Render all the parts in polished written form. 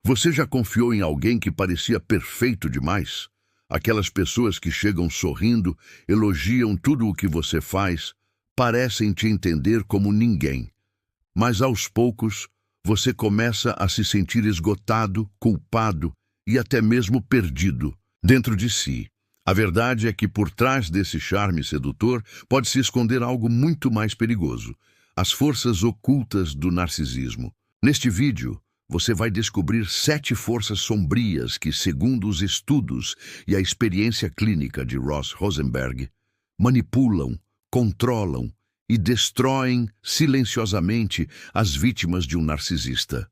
Você já confiou em alguém que parecia perfeito demais? Aquelas pessoas que chegam sorrindo, elogiam tudo o que você faz, parecem te entender como ninguém. Mas aos poucos, você começa a se sentir esgotado, culpado e até mesmo perdido dentro de si. A verdade é que por trás desse charme sedutor pode se esconder algo muito mais perigoso: as forças ocultas do narcisismo. Neste vídeo, você vai descobrir 7 forças sombrias que, segundo os estudos e a experiência clínica de Ross Rosenberg, manipulam, controlam e destroem silenciosamente as vítimas de um narcisista.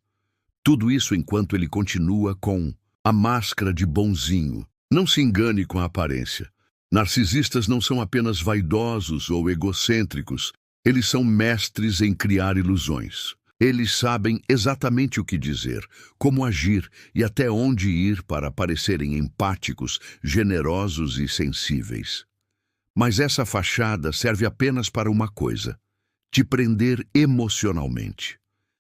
Tudo isso enquanto ele continua com a máscara de bonzinho. Não se engane com a aparência. Narcisistas não são apenas vaidosos ou egocêntricos, eles são mestres em criar ilusões. Eles sabem exatamente o que dizer, como agir e até onde ir para parecerem empáticos, generosos e sensíveis. Mas essa fachada serve apenas para uma coisa: te prender emocionalmente.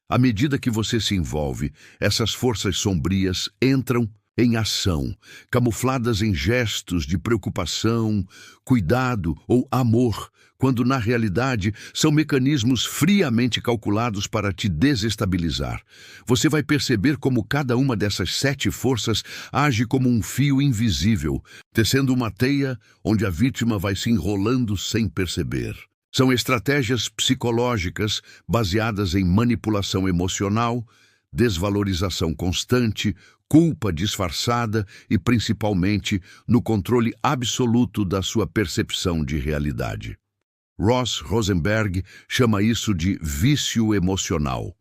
À medida que você se envolve, essas forças sombrias entram em ação, camufladas em gestos de preocupação, cuidado ou amor, quando na realidade são mecanismos friamente calculados para te desestabilizar. Você vai perceber como cada uma dessas 7 forças age como um fio invisível, tecendo uma teia onde a vítima vai se enrolando sem perceber. São estratégias psicológicas baseadas em manipulação emocional, desvalorização constante, culpa disfarçada e, principalmente, no controle absoluto da sua percepção de realidade. Ross Rosenberg chama isso de vício emocional,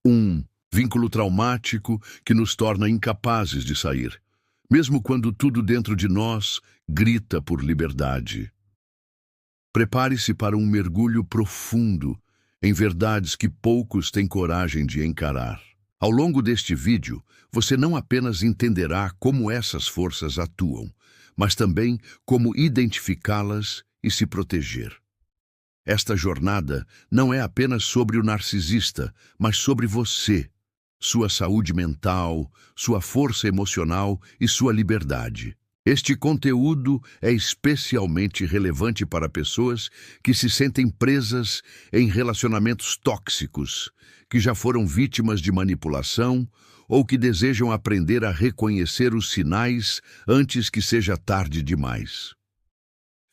um vínculo traumático que nos torna incapazes de sair, mesmo quando tudo dentro de nós grita por liberdade. Prepare-se para um mergulho profundo em verdades que poucos têm coragem de encarar. Ao longo deste vídeo, você não apenas entenderá como essas forças atuam, mas também como identificá-las e se proteger. Esta jornada não é apenas sobre o narcisista, mas sobre você, sua saúde mental, sua força emocional e sua liberdade. Este conteúdo é especialmente relevante para pessoas que se sentem presas em relacionamentos tóxicos, que já foram vítimas de manipulação ou que desejam aprender a reconhecer os sinais antes que seja tarde demais.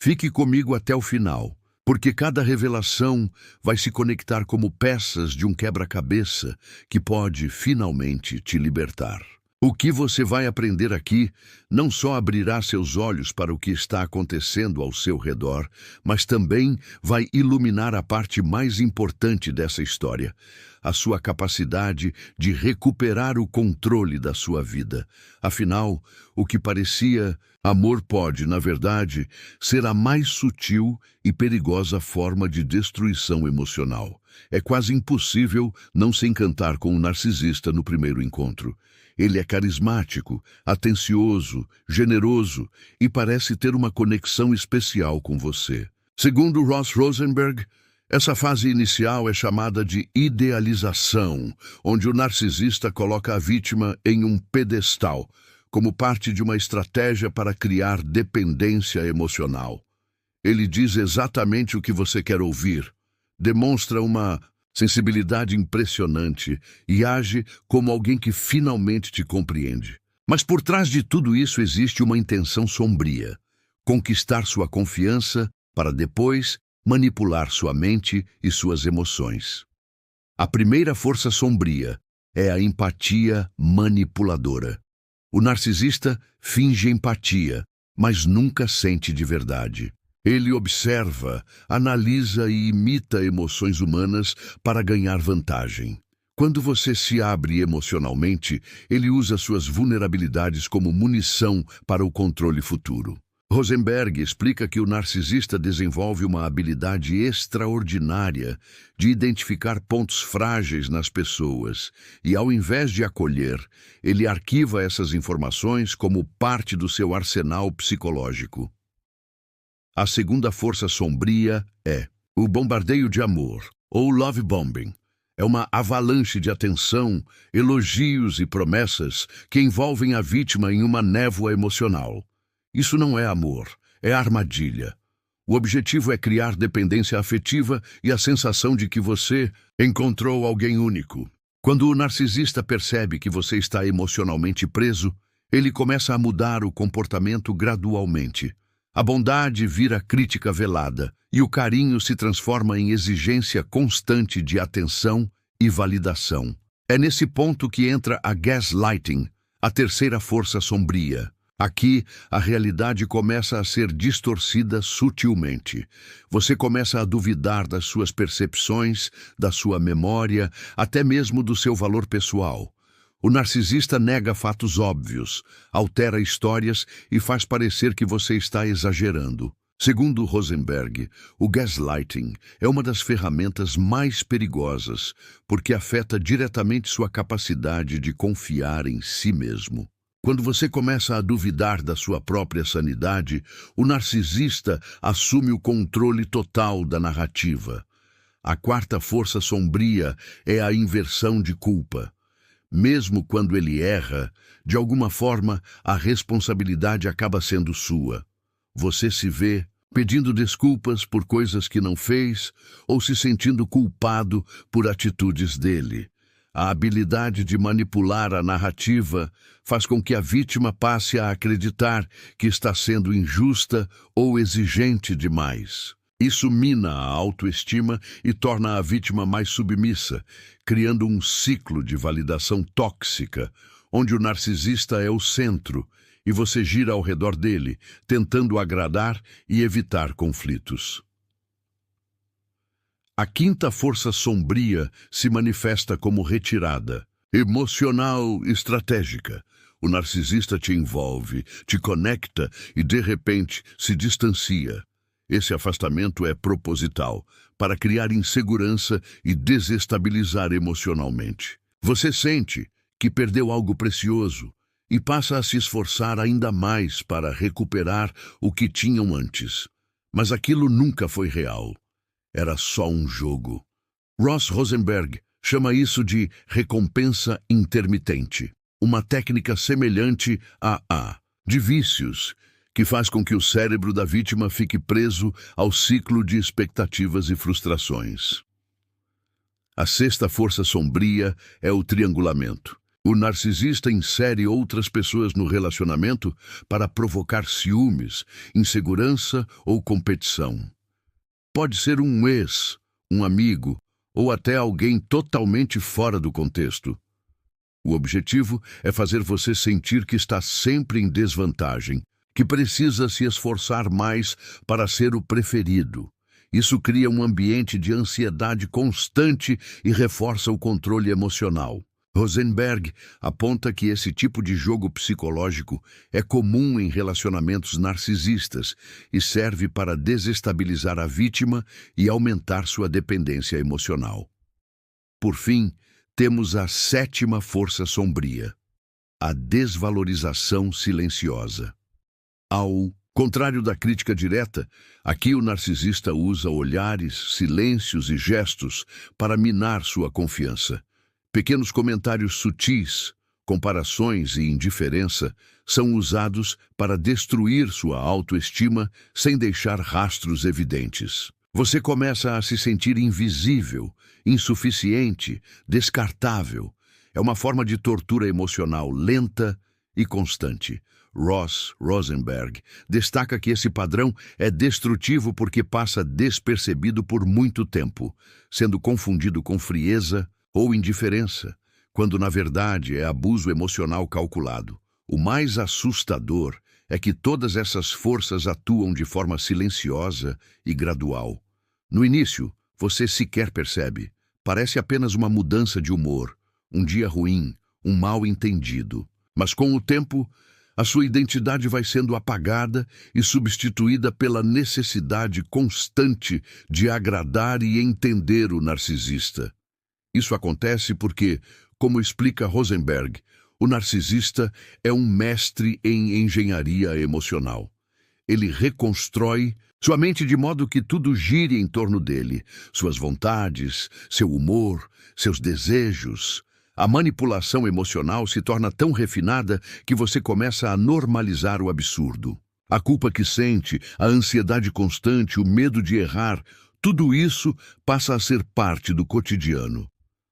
Fique comigo até o final, porque cada revelação vai se conectar como peças de um quebra-cabeça que pode finalmente te libertar. O que você vai aprender aqui não só abrirá seus olhos para o que está acontecendo ao seu redor, mas também vai iluminar a parte mais importante dessa história: a sua capacidade de recuperar o controle da sua vida. Afinal, o que parecia amor pode, na verdade, ser a mais sutil e perigosa forma de destruição emocional. É quase impossível não se encantar com um narcisista no primeiro encontro. Ele é carismático, atencioso, generoso e parece ter uma conexão especial com você. Segundo Ross Rosenberg, essa fase inicial é chamada de idealização, onde o narcisista coloca a vítima em um pedestal, como parte de uma estratégia para criar dependência emocional. Ele diz exatamente o que você quer ouvir, demonstra uma sensibilidade impressionante e age como alguém que finalmente te compreende. Mas por trás de tudo isso existe uma intenção sombria: conquistar sua confiança para depois manipular sua mente e suas emoções. A primeira força sombria é a empatia manipuladora. O narcisista finge empatia, mas nunca sente de verdade. Ele observa, analisa e imita emoções humanas para ganhar vantagem. Quando você se abre emocionalmente, ele usa suas vulnerabilidades como munição para o controle futuro. Rosenberg explica que o narcisista desenvolve uma habilidade extraordinária de identificar pontos frágeis nas pessoas e, ao invés de acolher, ele arquiva essas informações como parte do seu arsenal psicológico. A segunda força sombria é o bombardeio de amor, ou love bombing. É uma avalanche de atenção, elogios e promessas que envolvem a vítima em uma névoa emocional. Isso não é amor, é armadilha. O objetivo é criar dependência afetiva e a sensação de que você encontrou alguém único. Quando o narcisista percebe que você está emocionalmente preso, ele começa a mudar o comportamento gradualmente. A bondade vira crítica velada e o carinho se transforma em exigência constante de atenção e validação. É nesse ponto que entra a gaslighting, a terceira força sombria. Aqui, a realidade começa a ser distorcida sutilmente. Você começa a duvidar das suas percepções, da sua memória, até mesmo do seu valor pessoal. O narcisista nega fatos óbvios, altera histórias e faz parecer que você está exagerando. Segundo Rosenberg, o gaslighting é uma das ferramentas mais perigosas, porque afeta diretamente sua capacidade de confiar em si mesmo. Quando você começa a duvidar da sua própria sanidade, o narcisista assume o controle total da narrativa. A quarta força sombria é a inversão de culpa. Mesmo quando ele erra, de alguma forma, a responsabilidade acaba sendo sua. Você se vê pedindo desculpas por coisas que não fez ou se sentindo culpado por atitudes dele. A habilidade de manipular a narrativa faz com que a vítima passe a acreditar que está sendo injusta ou exigente demais. Isso mina a autoestima e torna a vítima mais submissa, criando um ciclo de validação tóxica, onde o narcisista é o centro e você gira ao redor dele, tentando agradar e evitar conflitos. A quinta força sombria se manifesta como retirada, emocional estratégica. O narcisista te envolve, te conecta e, de repente, se distancia. Esse afastamento é proposital, para criar insegurança e desestabilizar emocionalmente. Você sente que perdeu algo precioso e passa a se esforçar ainda mais para recuperar o que tinham antes. Mas aquilo nunca foi real. Era só um jogo. Ross Rosenberg chama isso de recompensa intermitente, uma técnica semelhante à de vícios, que faz com que o cérebro da vítima fique preso ao ciclo de expectativas e frustrações. A sexta força sombria é o triangulamento. O narcisista insere outras pessoas no relacionamento para provocar ciúmes, insegurança ou competição. Pode ser um ex, um amigo ou até alguém totalmente fora do contexto. O objetivo é fazer você sentir que está sempre em desvantagem, que precisa se esforçar mais para ser o preferido. Isso cria um ambiente de ansiedade constante e reforça o controle emocional. Rosenberg aponta que esse tipo de jogo psicológico é comum em relacionamentos narcisistas e serve para desestabilizar a vítima e aumentar sua dependência emocional. Por fim, temos a sétima força sombria, a desvalorização silenciosa. Ao contrário da crítica direta, aqui o narcisista usa olhares, silêncios e gestos para minar sua confiança. Pequenos comentários sutis, comparações e indiferença são usados para destruir sua autoestima sem deixar rastros evidentes. Você começa a se sentir invisível, insuficiente, descartável. É uma forma de tortura emocional lenta e constante. Ross Rosenberg destaca que esse padrão é destrutivo porque passa despercebido por muito tempo, sendo confundido com frieza ou indiferença, quando na verdade é abuso emocional calculado. O mais assustador é que todas essas forças atuam de forma silenciosa e gradual. No início, você sequer percebe. Parece apenas uma mudança de humor, um dia ruim, um mal-entendido. Mas com o tempo, a sua identidade vai sendo apagada e substituída pela necessidade constante de agradar e entender o narcisista. Isso acontece porque, como explica Rosenberg, o narcisista é um mestre em engenharia emocional. Ele reconstrói Sua mente de modo que tudo gire em torno dele, suas vontades, seu humor, seus desejos. A manipulação emocional se torna tão refinada que você começa a normalizar o absurdo. A culpa que sente, a ansiedade constante, o medo de errar, tudo isso passa a ser parte do cotidiano.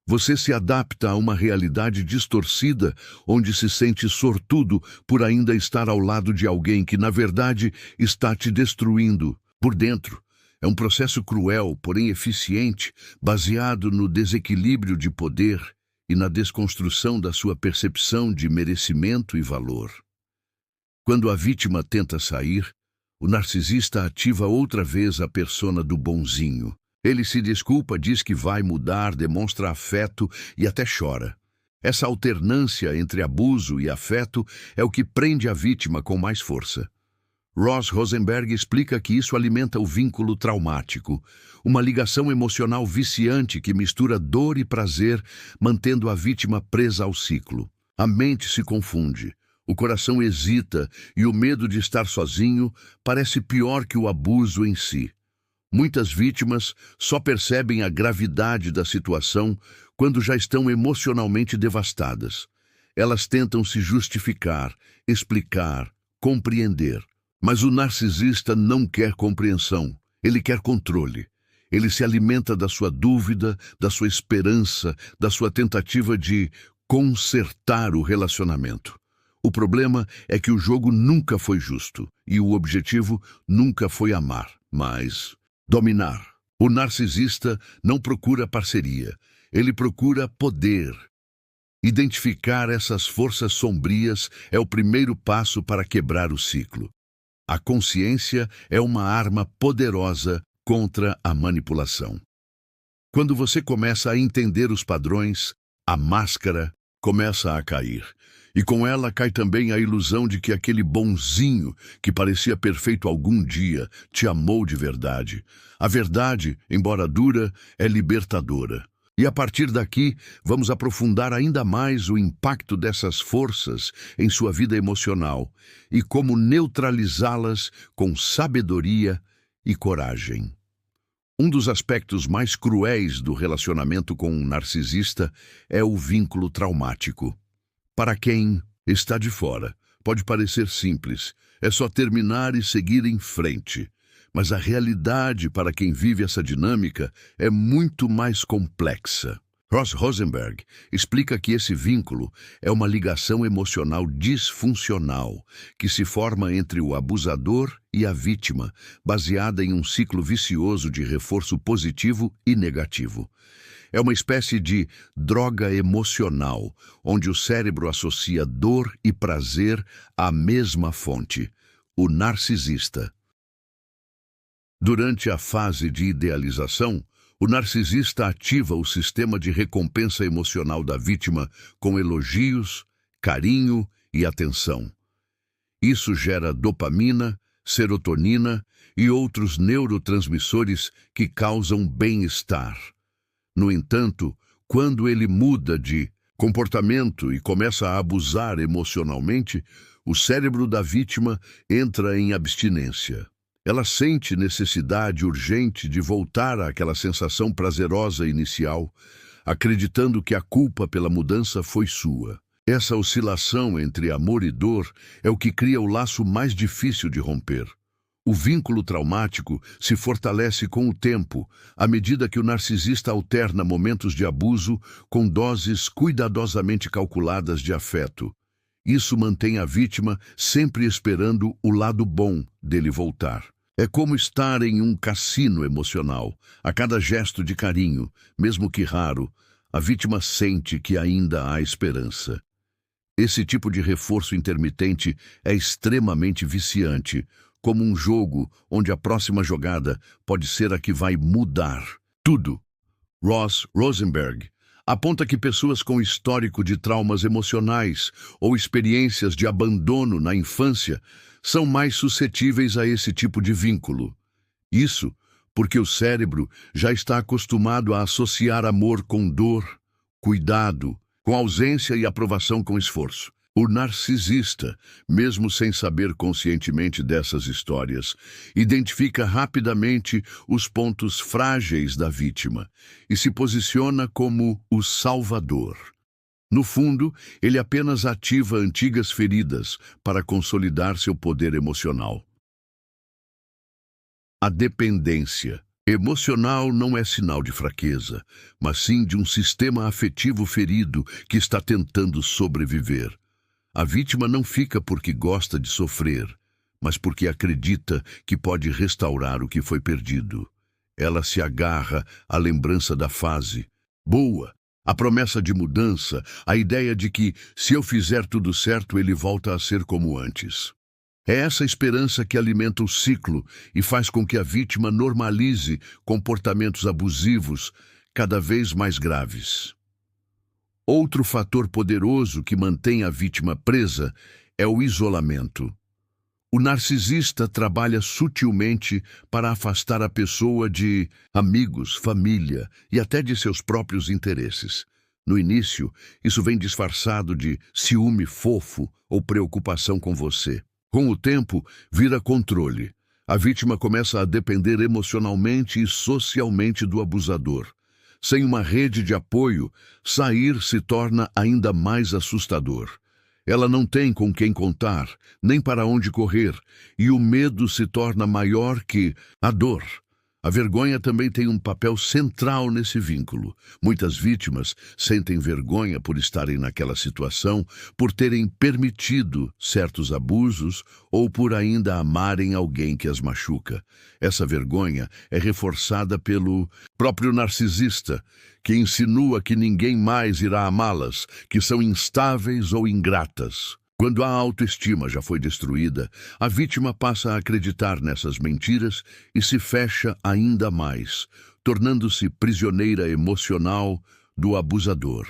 Você se adapta a uma realidade distorcida, onde se sente sortudo por ainda estar ao lado de alguém que, na verdade, está te destruindo por dentro. É um processo cruel, porém eficiente, baseado no desequilíbrio de poder e na desconstrução da sua percepção de merecimento e valor. Quando a vítima tenta sair, o narcisista ativa outra vez a persona do bonzinho. Ele se desculpa, diz que vai mudar, demonstra afeto e até chora. Essa alternância entre abuso e afeto é o que prende a vítima com mais força. Ross Rosenberg explica que isso alimenta o vínculo traumático, uma ligação emocional viciante que mistura dor e prazer, mantendo a vítima presa ao ciclo. A mente se confunde, o coração hesita e o medo de estar sozinho parece pior que o abuso em si. Muitas vítimas só percebem a gravidade da situação quando já estão emocionalmente devastadas. Elas tentam se justificar, explicar, compreender. Mas o narcisista não quer compreensão, ele quer controle. Ele se alimenta da sua dúvida, da sua esperança, da sua tentativa de consertar o relacionamento. O problema é que o jogo nunca foi justo e o objetivo nunca foi amar, mas dominar. O narcisista não procura parceria, ele procura poder. Identificar essas forças sombrias é o primeiro passo para quebrar o ciclo. A consciência é uma arma poderosa contra a manipulação. Quando você começa a entender os padrões, a máscara começa a cair. E com ela cai também a ilusão de que aquele bonzinho que parecia perfeito algum dia te amou de verdade. A verdade, embora dura, é libertadora. E a partir daqui, vamos aprofundar ainda mais o impacto dessas forças em sua vida emocional e como neutralizá-las com sabedoria e coragem. Um dos aspectos mais cruéis do relacionamento com um narcisista é o vínculo traumático. Para quem está de fora, pode parecer simples, é só terminar e seguir em frente. Mas a realidade para quem vive essa dinâmica é muito mais complexa. Ross Rosenberg explica que esse vínculo é uma ligação emocional disfuncional que se forma entre o abusador e a vítima, baseada em um ciclo vicioso de reforço positivo e negativo. É uma espécie de droga emocional, onde o cérebro associa dor e prazer à mesma fonte, o narcisista. Durante a fase de idealização, o narcisista ativa o sistema de recompensa emocional da vítima com elogios, carinho e atenção. Isso gera dopamina, serotonina e outros neurotransmissores que causam bem-estar. No entanto, quando ele muda de comportamento e começa a abusar emocionalmente, o cérebro da vítima entra em abstinência. Ela sente necessidade urgente de voltar àquela sensação prazerosa inicial, acreditando que a culpa pela mudança foi sua. Essa oscilação entre amor e dor é o que cria o laço mais difícil de romper. O vínculo traumático se fortalece com o tempo, à medida que o narcisista alterna momentos de abuso com doses cuidadosamente calculadas de afeto. Isso mantém a vítima sempre esperando o lado bom dele voltar. É como estar em um cassino emocional. A cada gesto de carinho, mesmo que raro, a vítima sente que ainda há esperança. Esse tipo de reforço intermitente é extremamente viciante, como um jogo onde a próxima jogada pode ser a que vai mudar tudo. Ross Rosenberg aponta que pessoas com histórico de traumas emocionais ou experiências de abandono na infância são mais suscetíveis a esse tipo de vínculo. Isso porque o cérebro já está acostumado a associar amor com dor, cuidado, com ausência e aprovação com esforço. O narcisista, mesmo sem saber conscientemente dessas histórias, identifica rapidamente os pontos frágeis da vítima e se posiciona como o salvador. No fundo, ele apenas ativa antigas feridas para consolidar seu poder emocional. A dependência emocional não é sinal de fraqueza, mas sim de um sistema afetivo ferido que está tentando sobreviver. A vítima não fica porque gosta de sofrer, mas porque acredita que pode restaurar o que foi perdido. Ela se agarra à lembrança da fase boa, a promessa de mudança, a ideia de que, se eu fizer tudo certo, ele volta a ser como antes. É essa esperança que alimenta o ciclo e faz com que a vítima normalize comportamentos abusivos cada vez mais graves. Outro fator poderoso que mantém a vítima presa é o isolamento. O narcisista trabalha sutilmente para afastar a pessoa de amigos, família e até de seus próprios interesses. No início, isso vem disfarçado de ciúme fofo ou preocupação com você. Com o tempo, vira controle. A vítima começa a depender emocionalmente e socialmente do abusador. Sem uma rede de apoio, sair se torna ainda mais assustador. Ela não tem com quem contar, nem para onde correr, e o medo se torna maior que a dor. A vergonha também tem um papel central nesse vínculo. Muitas vítimas sentem vergonha por estarem naquela situação, por terem permitido certos abusos ou por ainda amarem alguém que as machuca. Essa vergonha é reforçada pelo próprio narcisista, que insinua que ninguém mais irá amá-las, que são instáveis ou ingratas. Quando a autoestima já foi destruída, a vítima passa a acreditar nessas mentiras e se fecha ainda mais, tornando-se prisioneira emocional do abusador.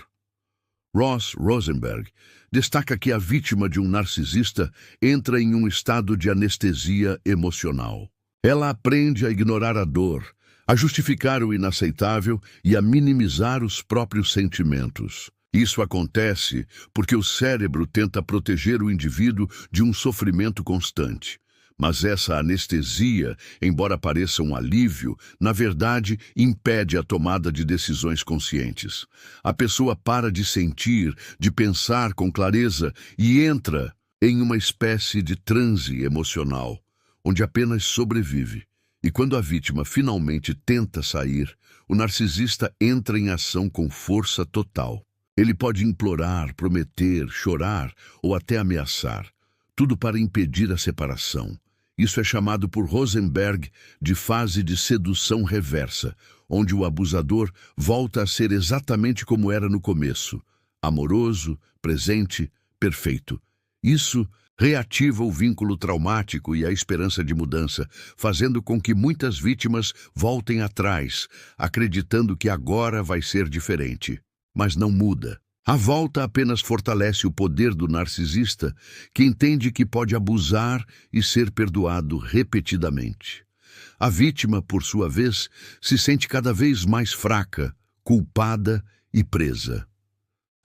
Ross Rosenberg destaca que a vítima de um narcisista entra em um estado de anestesia emocional. Ela aprende a ignorar a dor, a justificar o inaceitável e a minimizar os próprios sentimentos. Isso acontece porque o cérebro tenta proteger o indivíduo de um sofrimento constante. Mas essa anestesia, embora pareça um alívio, na verdade impede a tomada de decisões conscientes. A pessoa para de sentir, de pensar com clareza e entra em uma espécie de transe emocional, onde apenas sobrevive. E quando a vítima finalmente tenta sair, o narcisista entra em ação com força total. Ele pode implorar, prometer, chorar ou até ameaçar, tudo para impedir a separação. Isso é chamado por Rosenberg de fase de sedução reversa, onde o abusador volta a ser exatamente como era no começo, amoroso, presente, perfeito. Isso reativa o vínculo traumático e a esperança de mudança, fazendo com que muitas vítimas voltem atrás, acreditando que agora vai ser diferente. Mas não muda. A volta apenas fortalece o poder do narcisista, que entende que pode abusar e ser perdoado repetidamente. A vítima, por sua vez, se sente cada vez mais fraca, culpada e presa.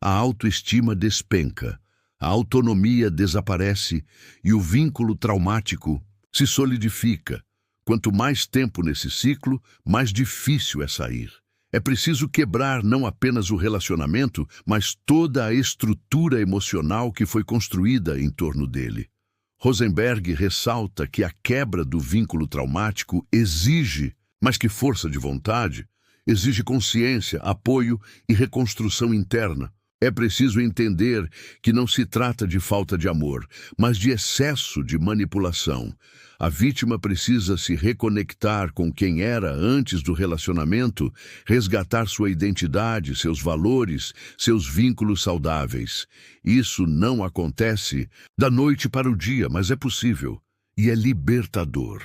A autoestima despenca, a autonomia desaparece e o vínculo traumático se solidifica. Quanto mais tempo nesse ciclo, mais difícil é sair. É preciso quebrar não apenas o relacionamento, mas toda a estrutura emocional que foi construída em torno dele. Rosenberg ressalta que a quebra do vínculo traumático exige, mais que força de vontade, exige consciência, apoio e reconstrução interna. É preciso entender que não se trata de falta de amor, mas de excesso de manipulação. A vítima precisa se reconectar com quem era antes do relacionamento, resgatar sua identidade, seus valores, seus vínculos saudáveis. Isso não acontece da noite para o dia, mas é possível e é libertador.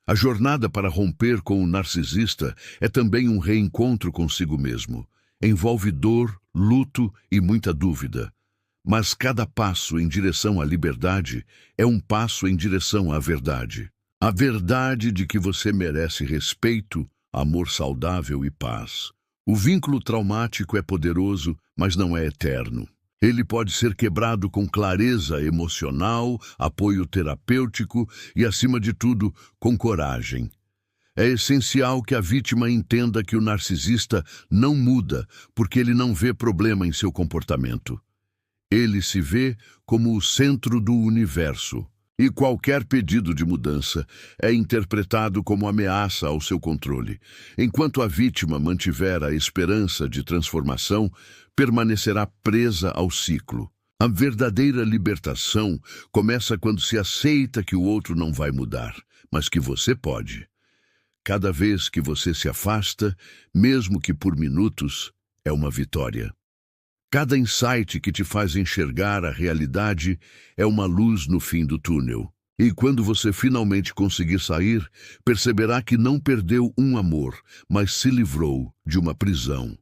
A jornada para romper com o narcisista é também um reencontro consigo mesmo. Envolve dor, luto e muita dúvida. Mas cada passo em direção à liberdade é um passo em direção à verdade. A verdade de que você merece respeito, amor saudável e paz. O vínculo traumático é poderoso, mas não é eterno. Ele pode ser quebrado com clareza emocional, apoio terapêutico e, acima de tudo, com coragem. É essencial que a vítima entenda que o narcisista não muda porque ele não vê problema em seu comportamento. Ele se vê como o centro do universo, e qualquer pedido de mudança é interpretado como ameaça ao seu controle. Enquanto a vítima mantiver a esperança de transformação, permanecerá presa ao ciclo. A verdadeira libertação começa quando se aceita que o outro não vai mudar, mas que você pode. Cada vez que você se afasta, mesmo que por minutos, é uma vitória. Cada insight que te faz enxergar a realidade é uma luz no fim do túnel. E quando você finalmente conseguir sair, perceberá que não perdeu um amor, mas se livrou de uma prisão.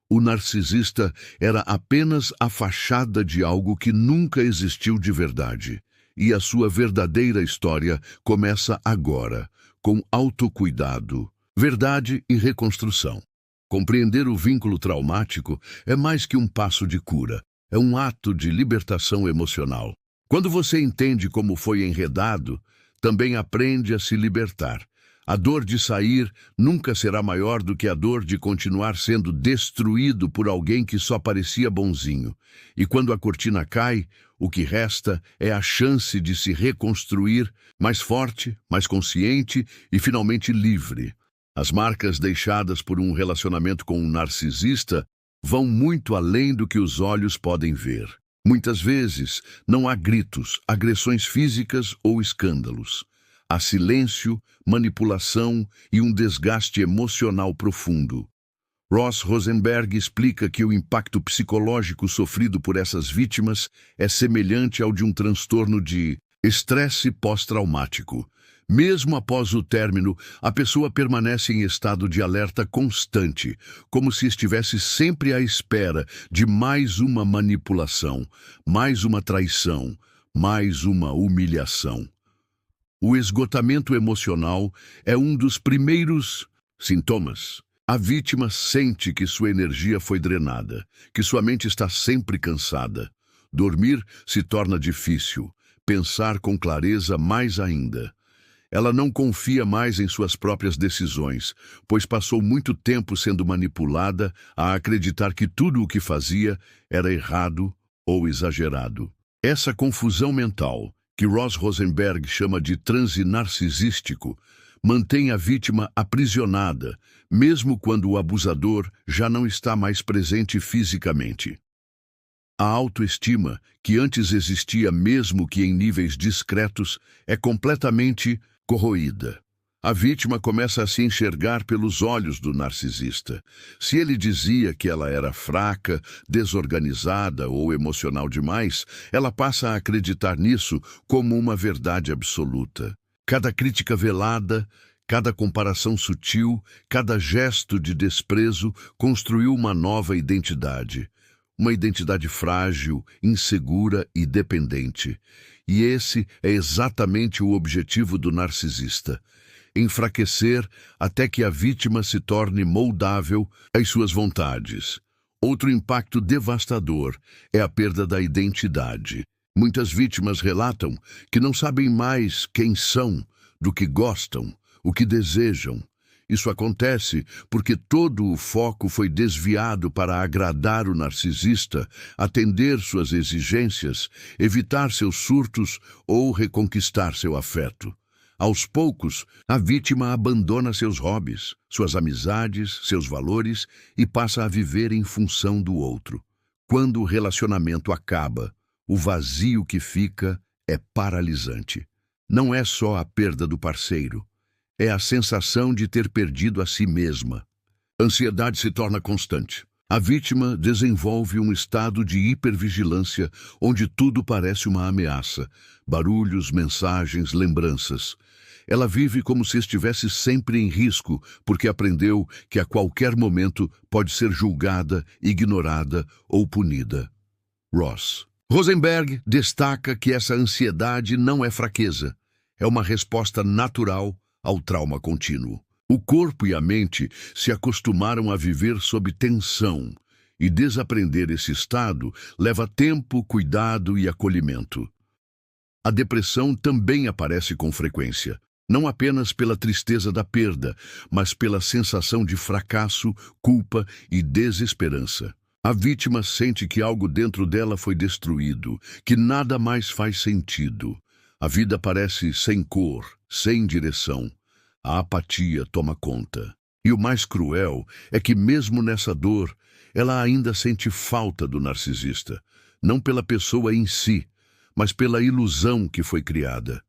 O narcisista era apenas a fachada de algo que nunca existiu de verdade. E a sua verdadeira história começa agora, com autocuidado, verdade e reconstrução. Compreender o vínculo traumático é mais que um passo de cura, é um ato de libertação emocional. Quando você entende como foi enredado, também aprende a se libertar. A dor de sair nunca será maior do que a dor de continuar sendo destruído por alguém que só parecia bonzinho. E quando a cortina cai, o que resta é a chance de se reconstruir mais forte, mais consciente e finalmente livre. As marcas deixadas por um relacionamento com um narcisista vão muito além do que os olhos podem ver. Muitas vezes, não há gritos, agressões físicas ou escândalos. Há silêncio, manipulação e um desgaste emocional profundo. Ross Rosenberg explica que o impacto psicológico sofrido por essas vítimas é semelhante ao de um transtorno de estresse pós-traumático. Mesmo após o término, a pessoa permanece em estado de alerta constante, como se estivesse sempre à espera de mais uma manipulação, mais uma traição, mais uma humilhação. O esgotamento emocional é um dos primeiros sintomas. A vítima sente que sua energia foi drenada, que sua mente está sempre cansada. Dormir se torna difícil, pensar com clareza mais ainda. Ela não confia mais em suas próprias decisões, pois passou muito tempo sendo manipulada a acreditar que tudo o que fazia era errado ou exagerado. Essa confusão mental, que Ross Rosenberg chama de transe narcisístico, mantém a vítima aprisionada, mesmo quando o abusador já não está mais presente fisicamente. A autoestima, que antes existia mesmo que em níveis discretos, é completamente corroída. A vítima começa a se enxergar pelos olhos do narcisista. Se ele dizia que ela era fraca, desorganizada ou emocional demais, ela passa a acreditar nisso como uma verdade absoluta. Cada crítica velada, cada comparação sutil, cada gesto de desprezo construiu uma nova identidade. Uma identidade frágil, insegura e dependente. E esse é exatamente o objetivo do narcisista: enfraquecer até que a vítima se torne moldável às suas vontades. Outro impacto devastador é a perda da identidade. Muitas vítimas relatam que não sabem mais quem são, do que gostam, o que desejam. Isso acontece porque todo o foco foi desviado para agradar o narcisista, atender suas exigências, evitar seus surtos ou reconquistar seu afeto. Aos poucos, a vítima abandona seus hobbies, suas amizades, seus valores e passa a viver em função do outro. Quando o relacionamento acaba, o vazio que fica é paralisante. Não é só a perda do parceiro. É a sensação de ter perdido a si mesma. A ansiedade se torna constante. A vítima desenvolve um estado de hipervigilância onde tudo parece uma ameaça. Barulhos, mensagens, lembranças. Ela vive como se estivesse sempre em risco, porque aprendeu que a qualquer momento pode ser julgada, ignorada ou punida. Ross Rosenberg destaca que essa ansiedade não é fraqueza. É uma resposta natural ao trauma contínuo. O corpo e a mente se acostumaram a viver sob tensão, E desaprender esse estado leva tempo, cuidado e acolhimento. A depressão também aparece com frequência, não apenas pela tristeza da perda, mas pela sensação de fracasso, culpa e desesperança. A vítima sente que algo dentro dela foi destruído, que nada mais faz sentido. A vida parece sem cor, sem direção. A apatia toma conta. E o mais cruel é que mesmo nessa dor, ela ainda sente falta do narcisista, não pela pessoa em si, mas pela ilusão que foi criada.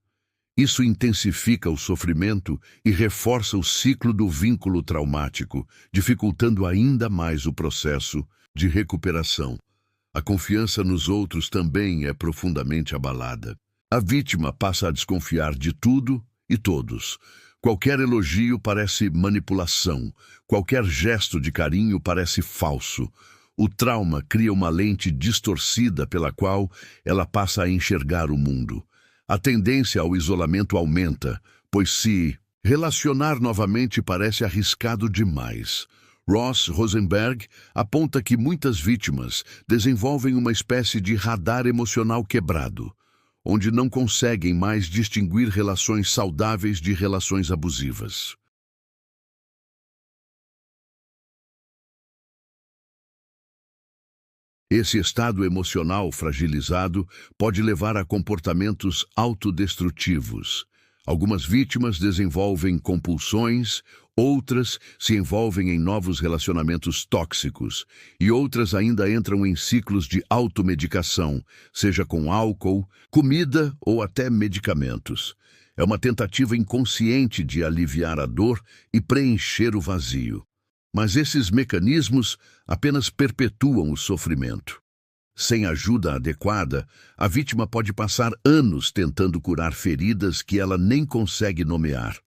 Isso intensifica o sofrimento e reforça o ciclo do vínculo traumático, dificultando ainda mais o processo de recuperação. A confiança nos outros também é profundamente abalada. A vítima passa a desconfiar de tudo e todos. Qualquer elogio parece manipulação, qualquer gesto de carinho parece falso. O trauma cria uma lente distorcida pela qual ela passa a enxergar o mundo. A tendência ao isolamento aumenta, pois se relacionar novamente parece arriscado demais. Ross Rosenberg aponta que muitas vítimas desenvolvem uma espécie de radar emocional quebrado, onde não conseguem mais distinguir relações saudáveis de relações abusivas. Esse estado emocional fragilizado pode levar a comportamentos autodestrutivos. Algumas vítimas desenvolvem compulsões, outras se envolvem em novos relacionamentos tóxicos e outras ainda entram em ciclos de automedicação, seja com álcool, comida ou até medicamentos. É uma tentativa inconsciente de aliviar a dor e preencher o vazio. Mas esses mecanismos apenas perpetuam o sofrimento. Sem ajuda adequada, a vítima pode passar anos tentando curar feridas que ela nem consegue nomear.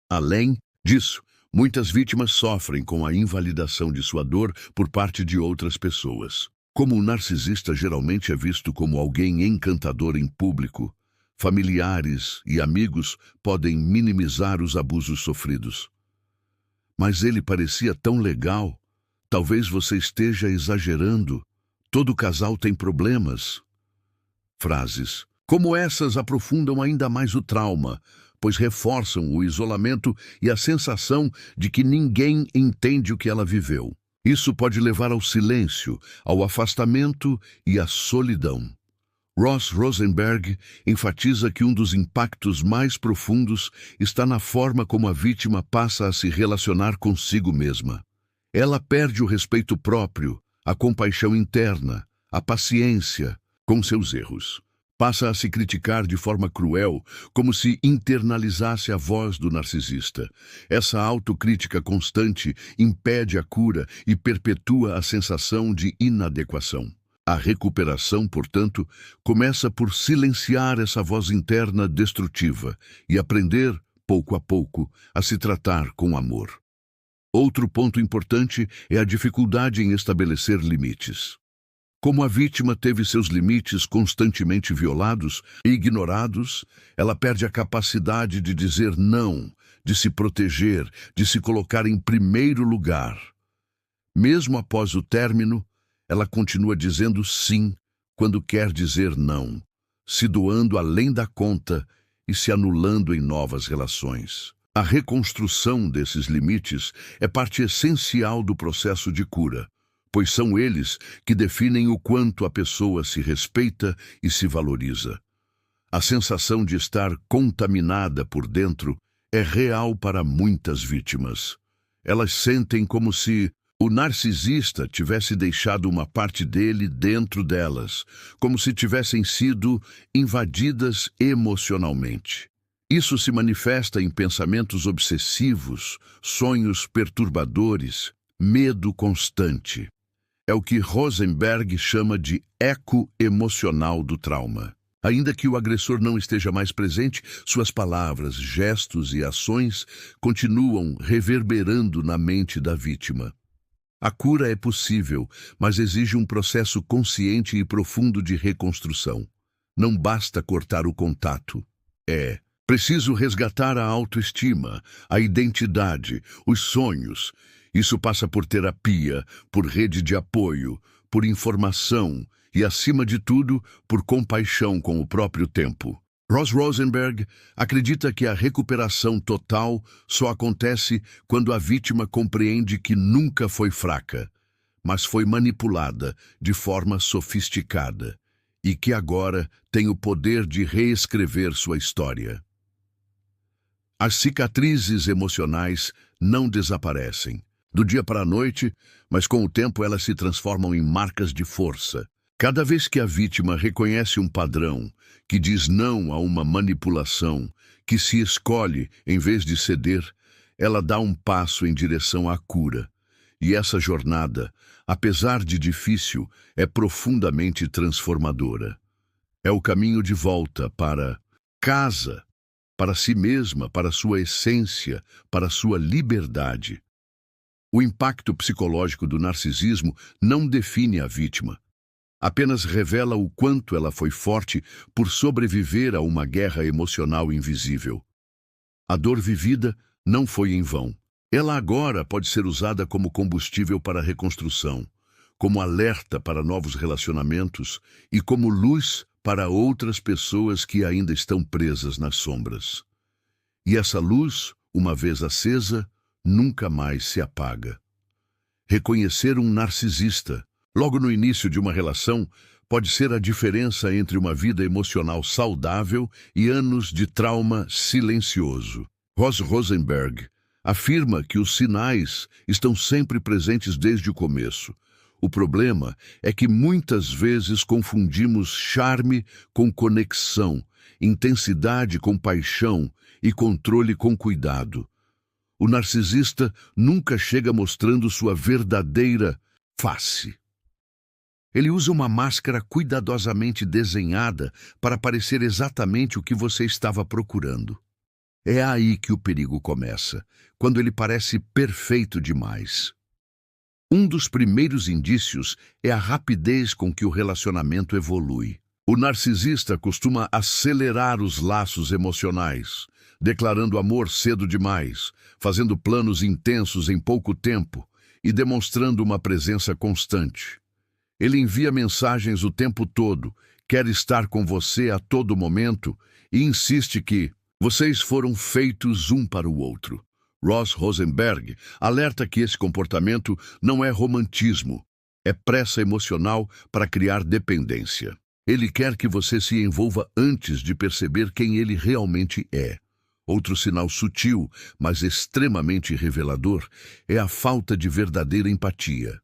Além disso, muitas vítimas sofrem com a invalidação de sua dor por parte de outras pessoas. Como o narcisista geralmente é visto como alguém encantador em público, familiares e amigos podem minimizar os abusos sofridos. Mas ele parecia tão legal. Talvez você esteja exagerando. Todo casal tem problemas. Frases como essas aprofundam ainda mais o trauma, pois reforçam o isolamento e a sensação de que ninguém entende o que ela viveu. Isso pode levar ao silêncio, ao afastamento e à solidão. Ross Rosenberg enfatiza que um dos impactos mais profundos está na forma como a vítima passa a se relacionar consigo mesma. Ela perde o respeito próprio, a compaixão interna, a paciência com seus erros. Passa a se criticar de forma cruel, como se internalizasse a voz do narcisista. Essa autocrítica constante impede a cura e perpetua a sensação de inadequação. A recuperação, portanto, começa por silenciar essa voz interna destrutiva e aprender, pouco a pouco, a se tratar com amor. Outro ponto importante é a dificuldade em estabelecer limites. Como a vítima teve seus limites constantemente violados e ignorados, ela perde a capacidade de dizer não, de se proteger, de se colocar em primeiro lugar. Mesmo após o término, ela continua dizendo sim quando quer dizer não, se doando além da conta e se anulando em novas relações. A reconstrução desses limites é parte essencial do processo de cura, pois são eles que definem o quanto a pessoa se respeita e se valoriza. A sensação de estar contaminada por dentro é real para muitas vítimas. Elas sentem como se o narcisista tivesse deixado uma parte dele dentro delas, como se tivessem sido invadidas emocionalmente. Isso se manifesta em pensamentos obsessivos, sonhos perturbadores, medo constante. É o que Rosenberg chama de eco emocional do trauma. Ainda que o agressor não esteja mais presente, suas palavras, gestos e ações continuam reverberando na mente da vítima. A cura é possível, mas exige um processo consciente e profundo de reconstrução. Não basta cortar o contato. É preciso resgatar a autoestima, a identidade, os sonhos Isso passa por terapia, por rede de apoio, por informação e, acima de tudo, por compaixão com o próprio tempo. Ross Rosenberg acredita que a recuperação total só acontece quando a vítima compreende que nunca foi fraca, mas foi manipulada de forma sofisticada e que agora tem o poder de reescrever sua história. As cicatrizes emocionais não desaparecem do dia para a noite, mas com o tempo elas se transformam em marcas de força. Cada vez que a vítima reconhece um padrão, que diz não a uma manipulação, que se escolhe em vez de ceder, ela dá um passo em direção à cura. E essa jornada, apesar de difícil, é profundamente transformadora. É o caminho de volta para casa, para si mesma, para sua essência, para sua liberdade. O impacto psicológico do narcisismo não define a vítima. Apenas revela o quanto ela foi forte por sobreviver a uma guerra emocional invisível. A dor vivida não foi em vão. Ela agora pode ser usada como combustível para a reconstrução, como alerta para novos relacionamentos e como luz para outras pessoas que ainda estão presas nas sombras. E essa luz, uma vez acesa, nunca mais se apaga. Reconhecer um narcisista logo no início de uma relação pode ser a diferença entre uma vida emocional saudável e anos de trauma silencioso. Ross Rosenberg afirma que os sinais estão sempre presentes desde o começo. O problema é que muitas vezes confundimos charme com conexão, intensidade com paixão e controle com cuidado. O narcisista nunca chega mostrando sua verdadeira face. Ele usa uma máscara cuidadosamente desenhada para parecer exatamente o que você estava procurando. É aí que o perigo começa, quando ele parece perfeito demais. Um dos primeiros indícios é a rapidez com que o relacionamento evolui. O narcisista costuma acelerar os laços emocionais, declarando amor cedo demais, fazendo planos intensos em pouco tempo e demonstrando uma presença constante. Ele envia mensagens o tempo todo, quer estar com você a todo momento e insiste que vocês foram feitos um para o outro. Ross Rosenberg alerta que esse comportamento não é romantismo, é pressa emocional para criar dependência. Ele quer que você se envolva antes de perceber quem ele realmente é. Outro sinal sutil, mas extremamente revelador, é a falta de verdadeira empatia.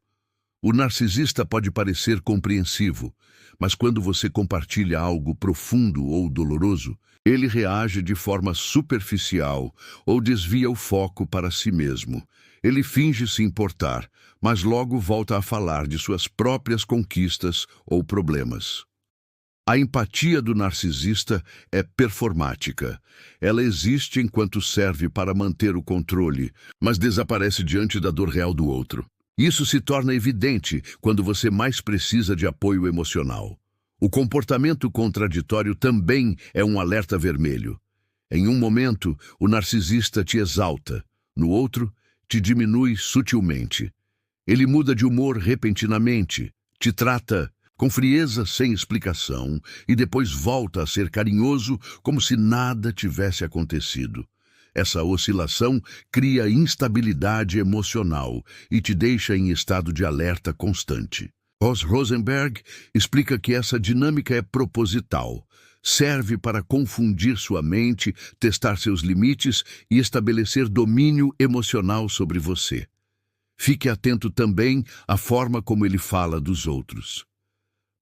O narcisista pode parecer compreensivo, mas quando você compartilha algo profundo ou doloroso, ele reage de forma superficial ou desvia o foco para si mesmo. Ele finge se importar, mas logo volta a falar de suas próprias conquistas ou problemas. A empatia do narcisista é performática. Ela existe enquanto serve para manter o controle, mas desaparece diante da dor real do outro. Isso se torna evidente quando você mais precisa de apoio emocional. O comportamento contraditório também é um alerta vermelho. Em um momento, o narcisista te exalta, no outro, te diminui sutilmente. Ele muda de humor repentinamente, te trata com frieza sem explicação e depois volta a ser carinhoso como se nada tivesse acontecido. Essa oscilação cria instabilidade emocional e te deixa em estado de alerta constante. Ross Rosenberg explica que essa dinâmica é proposital. Serve para confundir sua mente, testar seus limites e estabelecer domínio emocional sobre você. Fique atento também à forma como ele fala dos outros.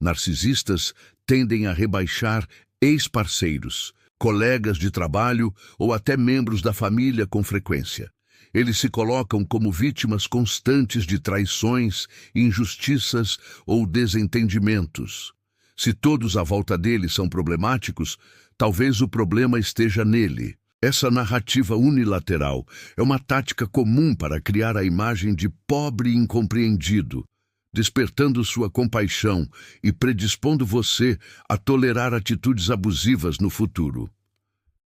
Narcisistas tendem a rebaixar ex-parceiros, colegas de trabalho ou até membros da família com frequência. Eles se colocam como vítimas constantes de traições, injustiças ou desentendimentos. Se todos à volta dele são problemáticos, talvez o problema esteja nele. Essa narrativa unilateral é uma tática comum para criar a imagem de pobre incompreendido, despertando sua compaixão e predispondo você a tolerar atitudes abusivas no futuro.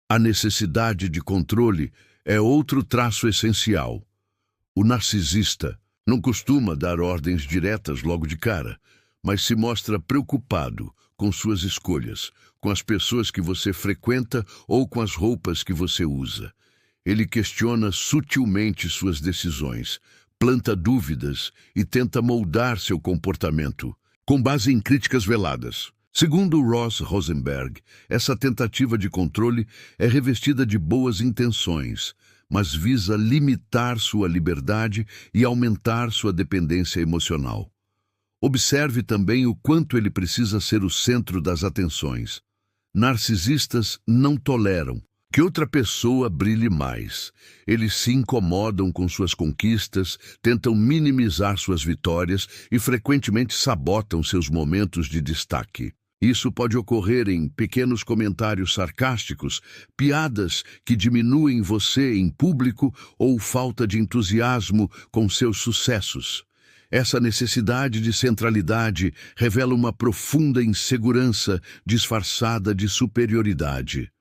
A necessidade de controle é outro traço essencial. O narcisista não costuma dar ordens diretas logo de cara, mas se mostra preocupado com suas escolhas, com as pessoas que você frequenta ou com as roupas que você usa. Ele questiona sutilmente suas decisões, planta dúvidas e tenta moldar seu comportamento, com base em críticas veladas. Segundo Ross Rosenberg, essa tentativa de controle é revestida de boas intenções, mas visa limitar sua liberdade e aumentar sua dependência emocional. Observe também o quanto ele precisa ser o centro das atenções. Narcisistas não toleram que outra pessoa brilhe mais. Eles se incomodam com suas conquistas, tentam minimizar suas vitórias e frequentemente sabotam seus momentos de destaque. Isso pode ocorrer em pequenos comentários sarcásticos, piadas que diminuem você em público ou falta de entusiasmo com seus sucessos. Essa necessidade de centralidade revela uma profunda insegurança disfarçada de superioridade.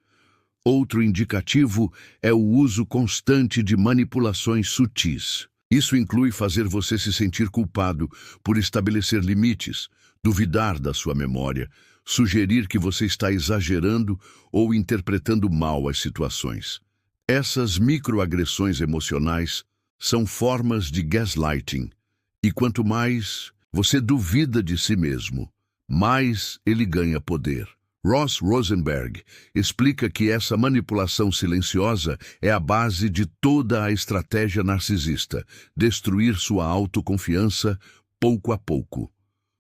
Outro indicativo é o uso constante de manipulações sutis. Isso inclui fazer você se sentir culpado por estabelecer limites, duvidar da sua memória, sugerir que você está exagerando ou interpretando mal as situações. Essas microagressões emocionais são formas de gaslighting, e quanto mais você duvida de si mesmo, mais ele ganha poder. Ross Rosenberg explica que essa manipulação silenciosa é a base de toda a estratégia narcisista, destruir sua autoconfiança pouco a pouco.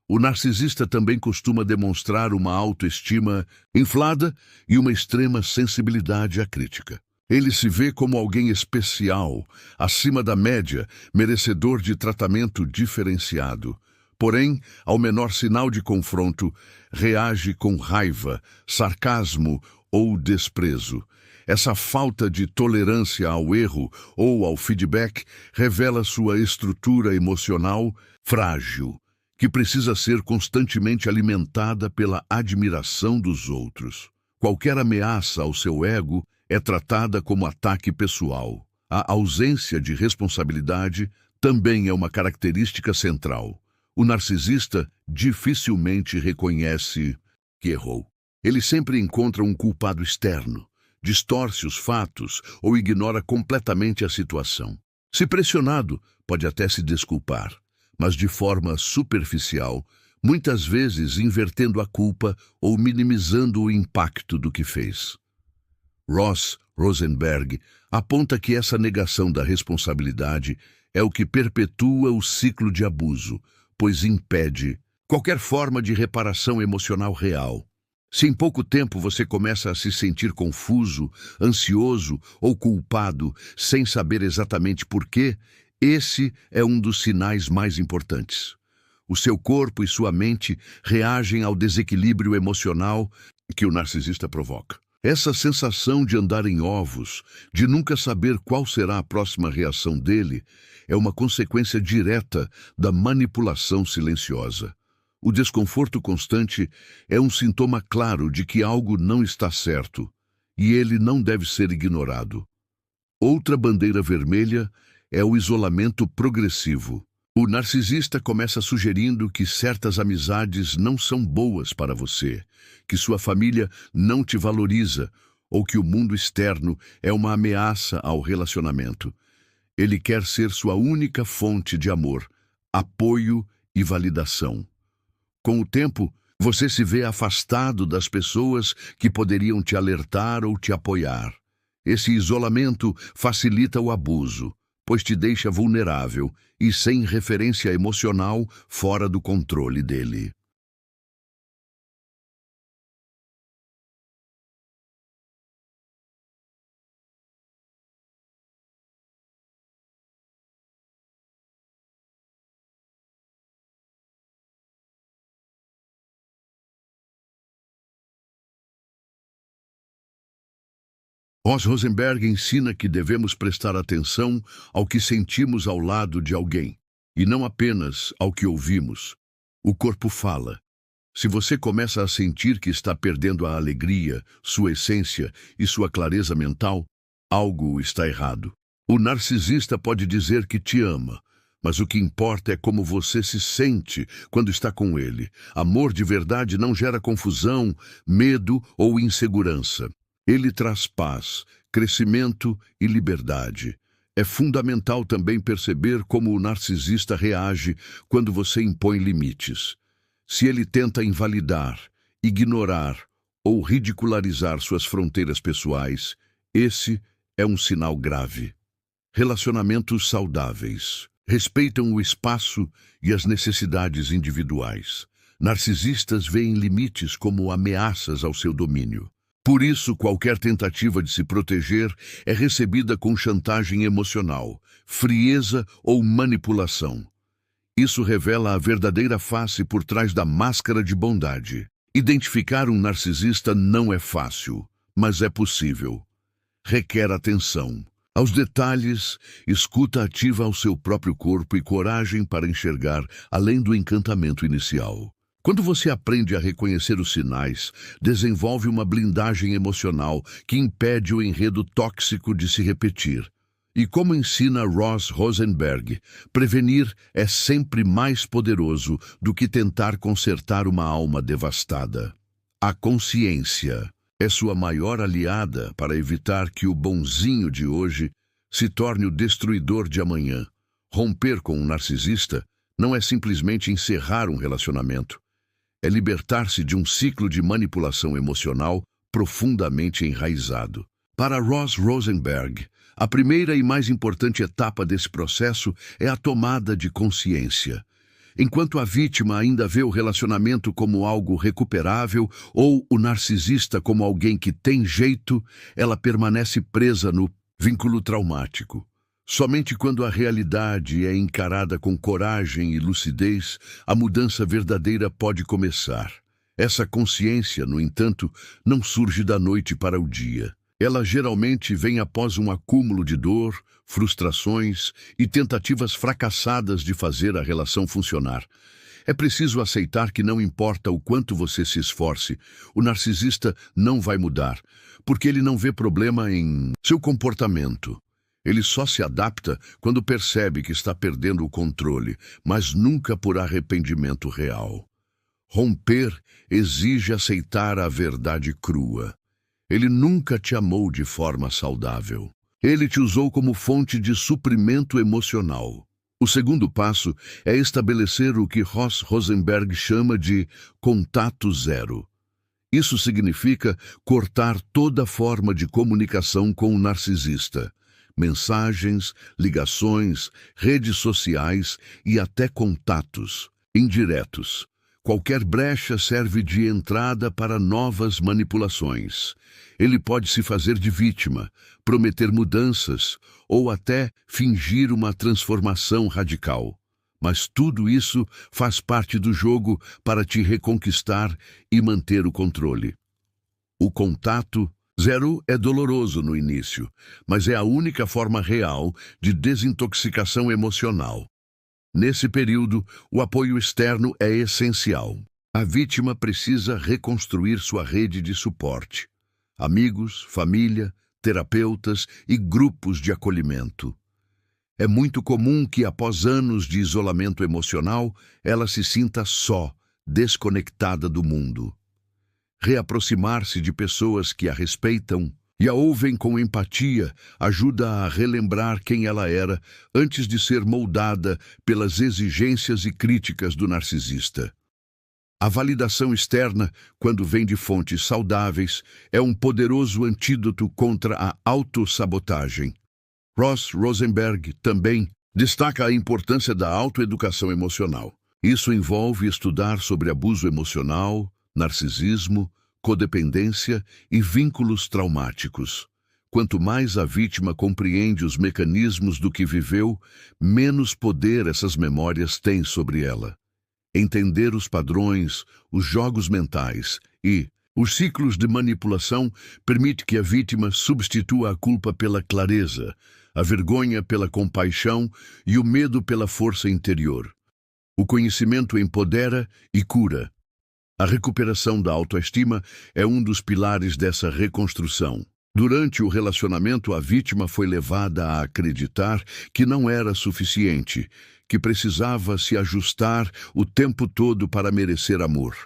O narcisista também costuma demonstrar uma autoestima inflada e uma extrema sensibilidade à crítica. Ele se vê como alguém especial, acima da média, merecedor de tratamento diferenciado. Porém, ao menor sinal de confronto, reage com raiva, sarcasmo ou desprezo. Essa falta de tolerância ao erro ou ao feedback revela sua estrutura emocional frágil, que precisa ser constantemente alimentada pela admiração dos outros. Qualquer ameaça ao seu ego é tratada como ataque pessoal. A ausência de responsabilidade também é uma característica central. O narcisista dificilmente reconhece que errou. Ele sempre encontra um culpado externo, distorce os fatos ou ignora completamente a situação. Se pressionado, pode até se desculpar, mas de forma superficial, muitas vezes invertendo a culpa ou minimizando o impacto do que fez. Ross Rosenberg aponta que essa negação da responsabilidade é o que perpetua o ciclo de abuso, pois impede qualquer forma de reparação emocional real. Se em pouco tempo você começa a se sentir confuso, ansioso ou culpado, sem saber exatamente por quê, esse é um dos sinais mais importantes. O seu corpo e sua mente reagem ao desequilíbrio emocional que o narcisista provoca. Essa sensação de andar em ovos, de nunca saber qual será a próxima reação dele, é uma consequência direta da manipulação silenciosa. O desconforto constante é um sintoma claro de que algo não está certo, e ele não deve ser ignorado. Outra bandeira vermelha é o isolamento progressivo. O narcisista começa sugerindo que certas amizades não são boas para você, que sua família não te valoriza ou que o mundo externo é uma ameaça ao relacionamento. Ele quer ser sua única fonte de amor, apoio e validação. Com o tempo, você se vê afastado das pessoas que poderiam te alertar ou te apoiar. Esse isolamento facilita o abuso, pois te deixa vulnerável e sem referência emocional fora do controle dele. Ross Rosenberg ensina que devemos prestar atenção ao que sentimos ao lado de alguém, e não apenas ao que ouvimos. O corpo fala. Se você começa a sentir que está perdendo a alegria, sua essência e sua clareza mental, algo está errado. O narcisista pode dizer que te ama, mas o que importa é como você se sente quando está com ele. Amor de verdade não gera confusão, medo ou insegurança. Ele traz paz, crescimento e liberdade. É fundamental também perceber como o narcisista reage quando você impõe limites. Se ele tenta invalidar, ignorar ou ridicularizar suas fronteiras pessoais, esse é um sinal grave. Relacionamentos saudáveis respeitam o espaço e as necessidades individuais. Narcisistas veem limites como ameaças ao seu domínio. Por isso, qualquer tentativa de se proteger é recebida com chantagem emocional, frieza ou manipulação. Isso revela a verdadeira face por trás da máscara de bondade. Identificar um narcisista não é fácil, mas é possível. Requer atenção aos detalhes, escuta ativa ao seu próprio corpo e coragem para enxergar além do encantamento inicial. Quando você aprende a reconhecer os sinais, desenvolve uma blindagem emocional que impede o enredo tóxico de se repetir. E como ensina Ross Rosenberg, prevenir é sempre mais poderoso do que tentar consertar uma alma devastada. A consciência é sua maior aliada para evitar que o bonzinho de hoje se torne o destruidor de amanhã. Romper com um narcisista não é simplesmente encerrar um relacionamento. É libertar-se de um ciclo de manipulação emocional profundamente enraizado. Para Ross Rosenberg, a primeira e mais importante etapa desse processo é a tomada de consciência. Enquanto a vítima ainda vê o relacionamento como algo recuperável ou o narcisista como alguém que tem jeito, ela permanece presa no vínculo traumático. Somente quando a realidade é encarada com coragem e lucidez, a mudança verdadeira pode começar. Essa consciência, no entanto, não surge da noite para o dia. Ela geralmente vem após um acúmulo de dor, frustrações e tentativas fracassadas de fazer a relação funcionar. É preciso aceitar que não importa o quanto você se esforce, o narcisista não vai mudar, porque ele não vê problema em seu comportamento. Ele só se adapta quando percebe que está perdendo o controle, mas nunca por arrependimento real. Romper exige aceitar a verdade crua. Ele nunca te amou de forma saudável. Ele te usou como fonte de suprimento emocional. O segundo passo é estabelecer o que Ross Rosenberg chama de contato zero. Isso significa cortar toda forma de comunicação com o narcisista. Mensagens, ligações, redes sociais e até contatos indiretos. Qualquer brecha serve de entrada para novas manipulações. Ele pode se fazer de vítima, prometer mudanças ou até fingir uma transformação radical. Mas tudo isso faz parte do jogo para te reconquistar e manter o controle. O contato zero é doloroso no início, mas é a única forma real de desintoxicação emocional. Nesse período, o apoio externo é essencial. A vítima precisa reconstruir sua rede de suporte. Amigos, família, terapeutas e grupos de acolhimento. É muito comum que, após anos de isolamento emocional, ela se sinta só, desconectada do mundo. Reaproximar-se de pessoas que a respeitam e a ouvem com empatia ajuda a relembrar quem ela era antes de ser moldada pelas exigências e críticas do narcisista. A validação externa, quando vem de fontes saudáveis, é um poderoso antídoto contra a autossabotagem. Ross Rosenberg também destaca a importância da autoeducação emocional. Isso envolve estudar sobre abuso emocional, narcisismo, codependência e vínculos traumáticos. Quanto mais a vítima compreende os mecanismos do que viveu, menos poder essas memórias têm sobre ela. Entender os padrões, os jogos mentais e os ciclos de manipulação permite que a vítima substitua a culpa pela clareza, a vergonha pela compaixão e o medo pela força interior. O conhecimento empodera e cura. A recuperação da autoestima é um dos pilares dessa reconstrução. Durante o relacionamento, a vítima foi levada a acreditar que não era suficiente, que precisava se ajustar o tempo todo para merecer amor.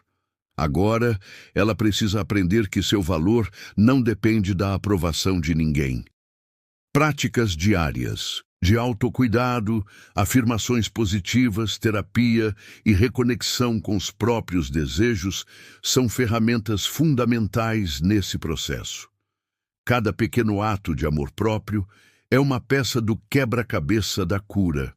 Agora, ela precisa aprender que seu valor não depende da aprovação de ninguém. Práticas diárias de autocuidado, afirmações positivas, terapia e reconexão com os próprios desejos são ferramentas fundamentais nesse processo. Cada pequeno ato de amor próprio é uma peça do quebra-cabeça da cura.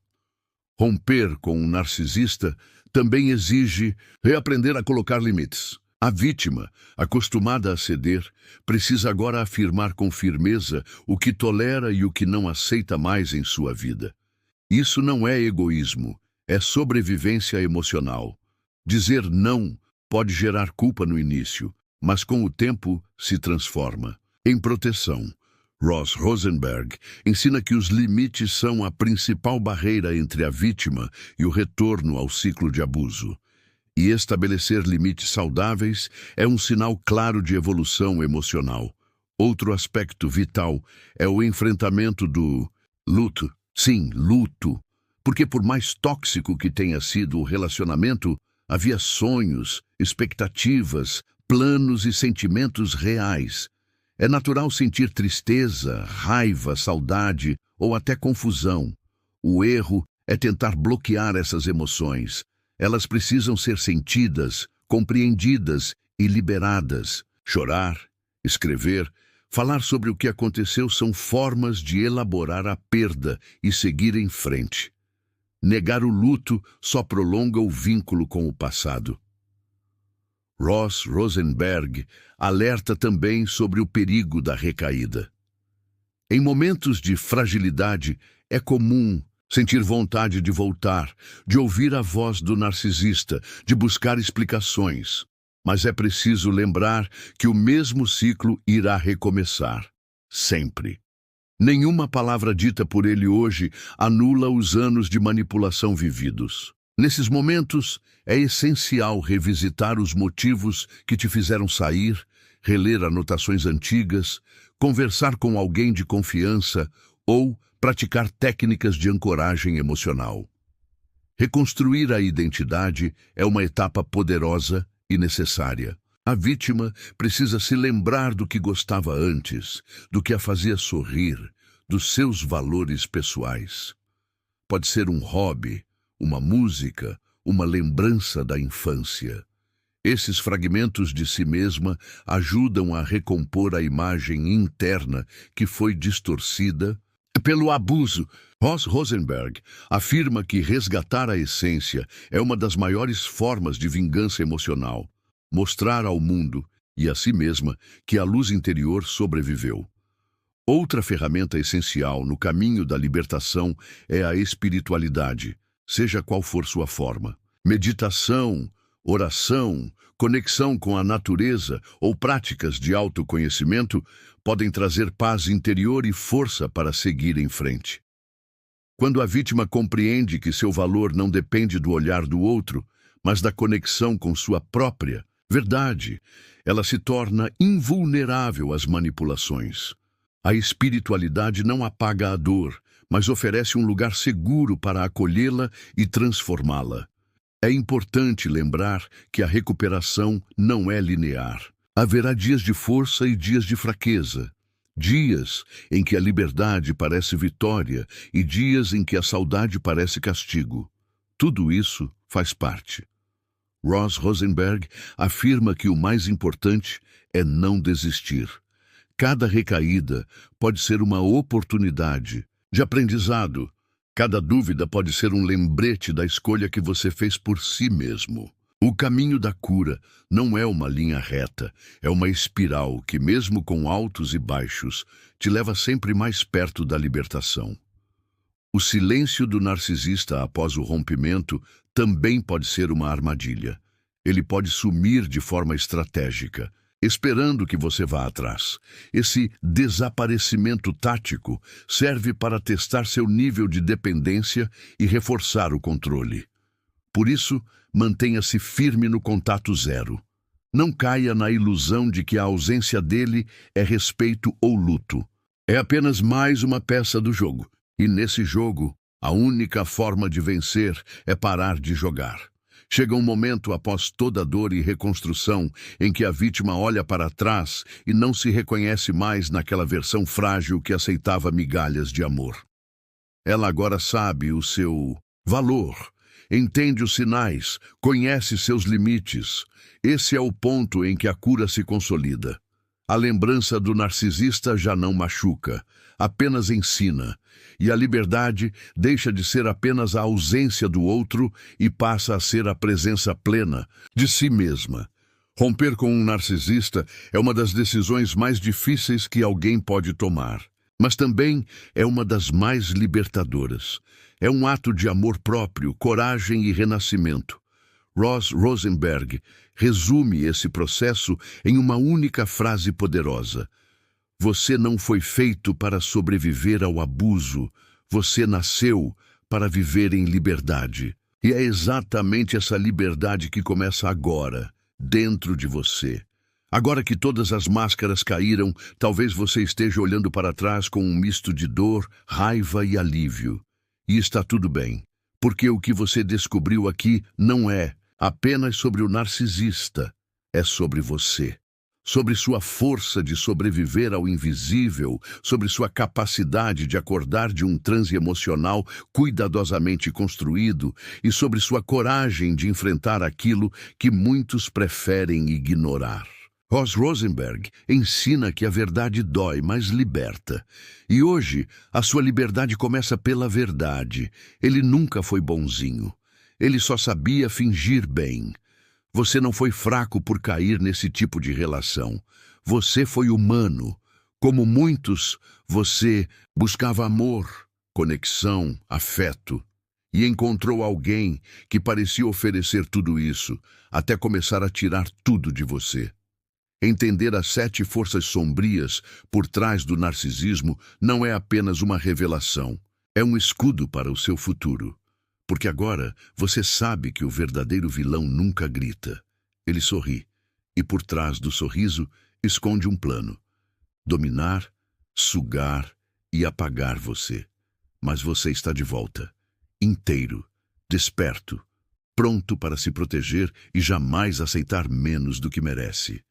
Romper com um narcisista também exige reaprender a colocar limites. A vítima, acostumada a ceder, precisa agora afirmar com firmeza o que tolera e o que não aceita mais em sua vida. Isso não é egoísmo, é sobrevivência emocional. Dizer não pode gerar culpa no início, mas com o tempo se transforma em proteção. Ross Rosenberg ensina que os limites são a principal barreira entre a vítima e o retorno ao ciclo de abuso. E estabelecer limites saudáveis é um sinal claro de evolução emocional. Outro aspecto vital é o enfrentamento do luto. Sim, luto. Porque por mais tóxico que tenha sido o relacionamento, havia sonhos, expectativas, planos e sentimentos reais. É natural sentir tristeza, raiva, saudade ou até confusão. O erro é tentar bloquear essas emoções. Elas precisam ser sentidas, compreendidas e liberadas. Chorar, escrever, falar sobre o que aconteceu são formas de elaborar a perda e seguir em frente. Negar o luto só prolonga o vínculo com o passado. Ross Rosenberg alerta também sobre o perigo da recaída. Em momentos de fragilidade, é comum sentir vontade de voltar, de ouvir a voz do narcisista, de buscar explicações. Mas é preciso lembrar que o mesmo ciclo irá recomeçar, sempre. Nenhuma palavra dita por ele hoje anula os anos de manipulação vividos. Nesses momentos, é essencial revisitar os motivos que te fizeram sair, reler anotações antigas, conversar com alguém de confiança ou praticar técnicas de ancoragem emocional. Reconstruir a identidade é uma etapa poderosa e necessária. A vítima precisa se lembrar do que gostava antes, do que a fazia sorrir, dos seus valores pessoais. Pode ser um hobby, uma música, uma lembrança da infância. Esses fragmentos de si mesma ajudam a recompor a imagem interna que foi distorcida pelo abuso. Ross Rosenberg afirma que resgatar a essência é uma das maiores formas de vingança emocional. Mostrar ao mundo e a si mesma que a luz interior sobreviveu. Outra ferramenta essencial no caminho da libertação é a espiritualidade, seja qual for sua forma. Meditação, oração, conexão com a natureza ou práticas de autoconhecimento podem trazer paz interior e força para seguir em frente. Quando a vítima compreende que seu valor não depende do olhar do outro, mas da conexão com sua própria verdade, ela se torna invulnerável às manipulações. A espiritualidade não apaga a dor, mas oferece um lugar seguro para acolhê-la e transformá-la. É importante lembrar que a recuperação não é linear. Haverá dias de força e dias de fraqueza. Dias em que a liberdade parece vitória e dias em que a saudade parece castigo. Tudo isso faz parte. Ross Rosenberg afirma que o mais importante é não desistir. Cada recaída pode ser uma oportunidade de aprendizado. Cada dúvida pode ser um lembrete da escolha que você fez por si mesmo. O caminho da cura não é uma linha reta, é uma espiral que, mesmo com altos e baixos, te leva sempre mais perto da libertação. O silêncio do narcisista após o rompimento também pode ser uma armadilha. Ele pode sumir de forma estratégica, esperando que você vá atrás. Esse desaparecimento tático serve para testar seu nível de dependência e reforçar o controle. Por isso, mantenha-se firme no contato zero. Não caia na ilusão de que a ausência dele é respeito ou luto. É apenas mais uma peça do jogo. E nesse jogo, a única forma de vencer é parar de jogar. Chega um momento após toda dor e reconstrução em que a vítima olha para trás e não se reconhece mais naquela versão frágil que aceitava migalhas de amor. Ela agora sabe o seu valor, entende os sinais, conhece seus limites. Esse é o ponto em que a cura se consolida. A lembrança do narcisista já não machuca, apenas ensina. E a liberdade deixa de ser apenas a ausência do outro e passa a ser a presença plena de si mesma. Romper com um narcisista é uma das decisões mais difíceis que alguém pode tomar, mas também é uma das mais libertadoras. É um ato de amor próprio, coragem e renascimento. Ross Rosenberg resume esse processo em uma única frase poderosa: você não foi feito para sobreviver ao abuso, você nasceu para viver em liberdade. E é exatamente essa liberdade que começa agora, dentro de você. Agora que todas as máscaras caíram, talvez você esteja olhando para trás com um misto de dor, raiva e alívio. E está tudo bem, porque o que você descobriu aqui não é apenas sobre o narcisista, é sobre você. Sobre sua força de sobreviver ao invisível, sobre sua capacidade de acordar de um transe emocional cuidadosamente construído e sobre sua coragem de enfrentar aquilo que muitos preferem ignorar. Ross Rosenberg ensina que a verdade dói, mas liberta. E hoje, a sua liberdade começa pela verdade. Ele nunca foi bonzinho. Ele só sabia fingir bem. Você não foi fraco por cair nesse tipo de relação. Você foi humano. Como muitos, você buscava amor, conexão, afeto. E encontrou alguém que parecia oferecer tudo isso, até começar a tirar tudo de você. Entender as 7 forças sombrias por trás do narcisismo não é apenas uma revelação. É um escudo para o seu futuro. Porque agora você sabe que o verdadeiro vilão nunca grita. Ele sorri, e por trás do sorriso esconde um plano: dominar, sugar e apagar você. Mas você está de volta, inteiro, desperto, pronto para se proteger e jamais aceitar menos do que merece.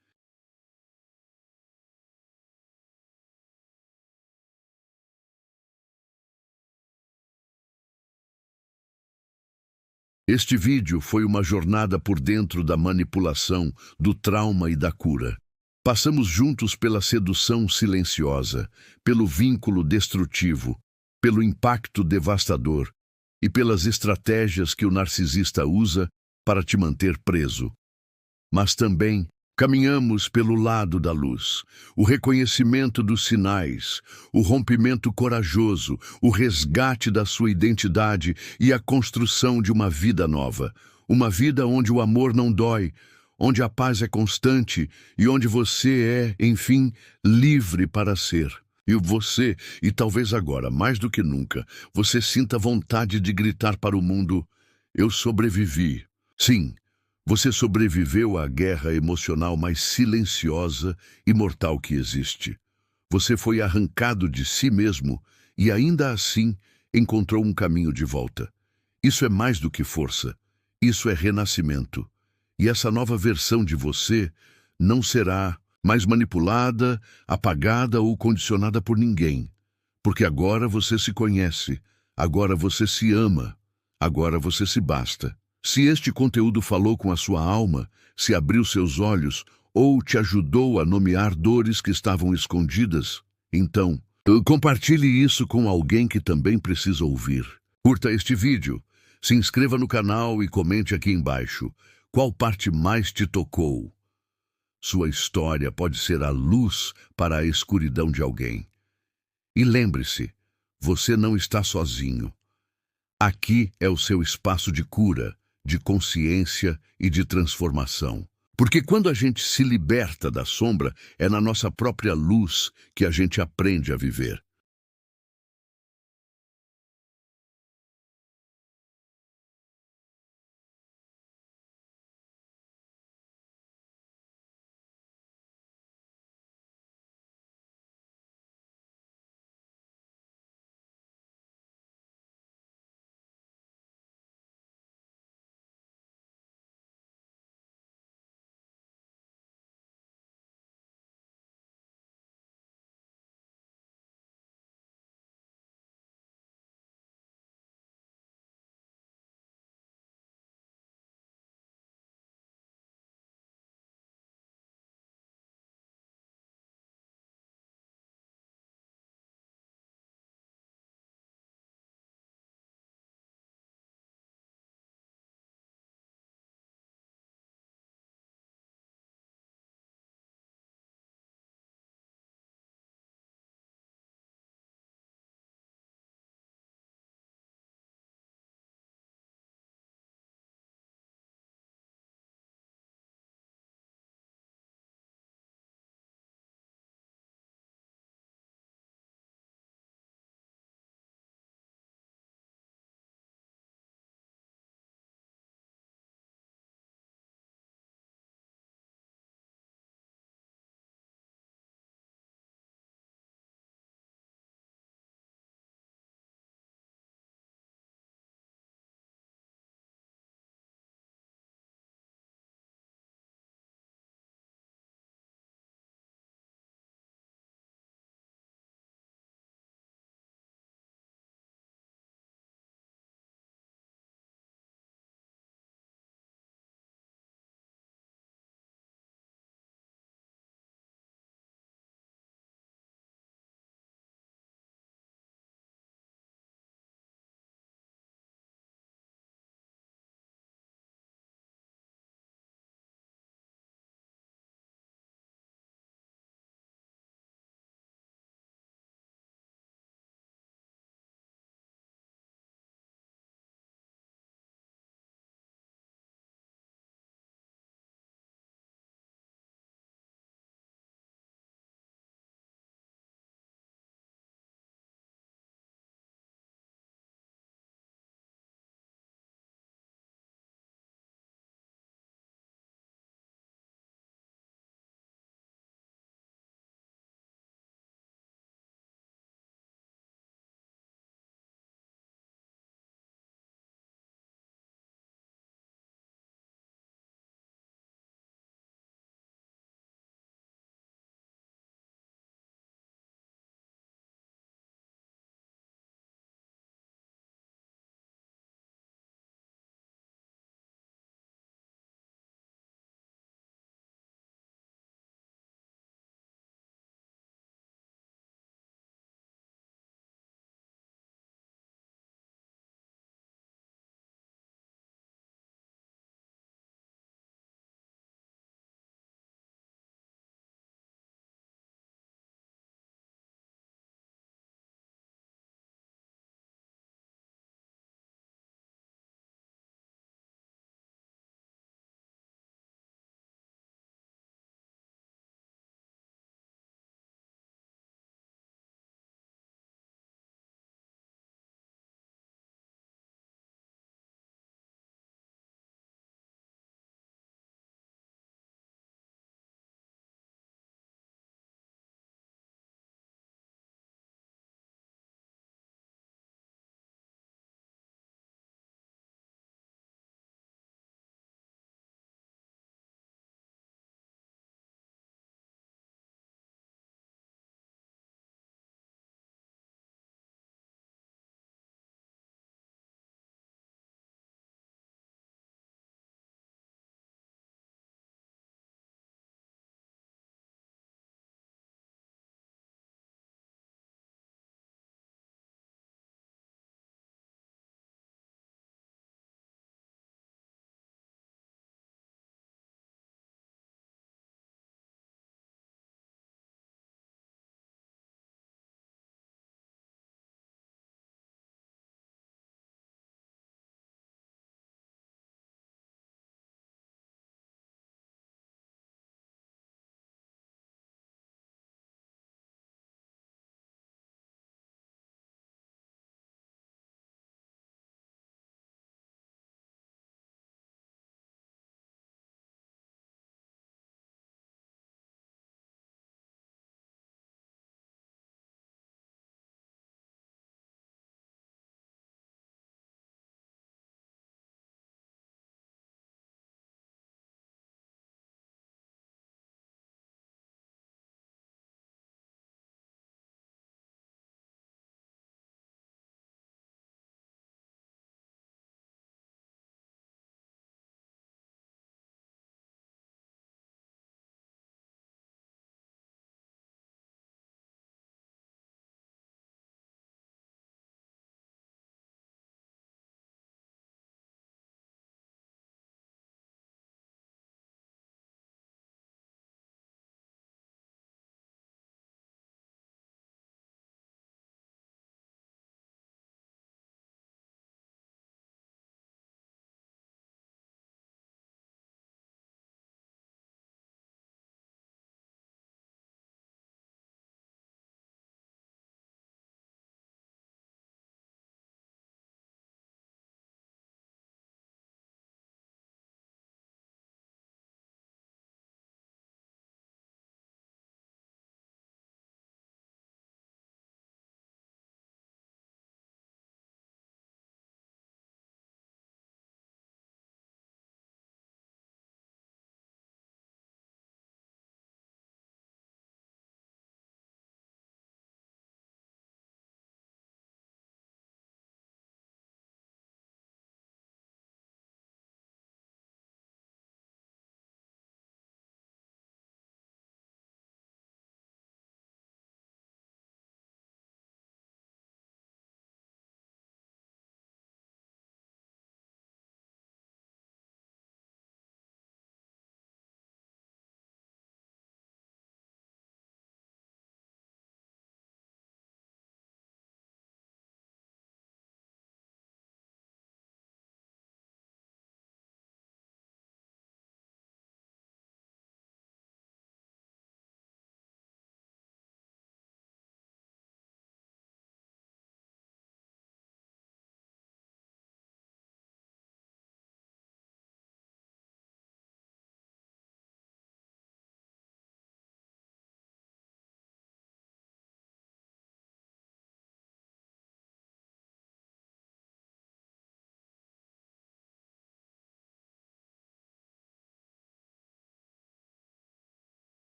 Este vídeo foi uma jornada por dentro da manipulação, do trauma e da cura. Passamos juntos pela sedução silenciosa, pelo vínculo destrutivo, pelo impacto devastador e pelas estratégias que o narcisista usa para te manter preso. Mas também caminhamos pelo lado da luz, o reconhecimento dos sinais, o rompimento corajoso, o resgate da sua identidade e a construção de uma vida nova. Uma vida onde o amor não dói, onde a paz é constante e onde você é, enfim, livre para ser. E talvez agora, mais do que nunca, você sinta vontade de gritar para o mundo: eu sobrevivi. Sim. Você sobreviveu à guerra emocional mais silenciosa e mortal que existe. Você foi arrancado de si mesmo e ainda assim encontrou um caminho de volta. Isso é mais do que força. Isso é renascimento. E essa nova versão de você não será mais manipulada, apagada ou condicionada por ninguém. Porque agora você se conhece, agora você se ama, agora você se basta. Se este conteúdo falou com a sua alma, se abriu seus olhos ou te ajudou a nomear dores que estavam escondidas, então, compartilhe isso com alguém que também precisa ouvir. Curta este vídeo, se inscreva no canal e comente aqui embaixo qual parte mais te tocou. Sua história pode ser a luz para a escuridão de alguém. E lembre-se, você não está sozinho. Aqui é o seu espaço de cura, de consciência e de transformação. Porque quando a gente se liberta da sombra, é na nossa própria luz que a gente aprende a viver.